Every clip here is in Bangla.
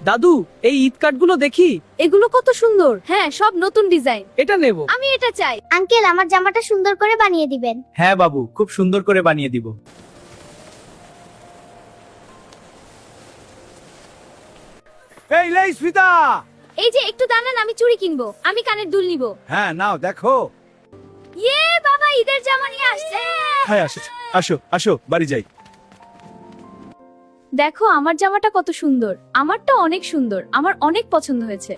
দাদু, এই ঈদ কার্ডগুলো দেখি। এগুলো কত সুন্দর। হ্যাঁ, সব নতুন ডিজাইন। এটা নেব। আমি এটা চাই। আঙ্কেল, আমার জামাটা সুন্দর করে বানিয়ে দিবেন। হ্যাঁ বাবু, খুব সুন্দর করে বানিয়ে দিব। এই লেই স্মিতা। এই যে একটু দাঁড়ান, আমি চুড়ি কিনবো। আমি কানের দুল নিব। হ্যাঁ নাও দেখো। ইয়ে বাবা, ঈদের জামা নিয়ে আসছে। হ্যাঁ আসো আসো আসো, বাড়ি যাই। দেখো আমার জামাটা কত সুন্দর। আমারটা অনেক সুন্দর, আমার অনেক পছন্দ হয়েছে।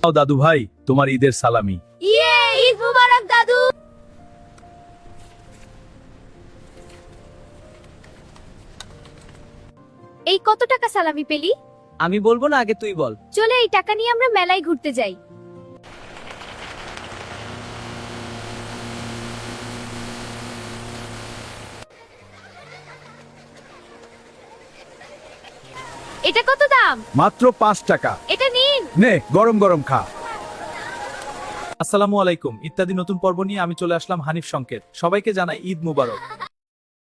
নাও দাদু ভাই, তোমার ঈদের সালামি। ইয়ে, ঈদ মুবারক দাদু। এই কত টাকা সালামি পেলি? আমি বলবো না, আগে তুই বল। চলে এই টাকা নিয়ে আমরা মেলায় ঘুরতে যাই। এটা কত দাম? মাত্র 5 টাকা। এটা নিন। নে, গরম গরম খা। আসসালামু আলাইকুম। ইত্যাদি নতুন পর্ব নিয়ে আমি চলে আসলাম হানিফ সংকেত। সবাইকে জানাই ঈদ মুবারক।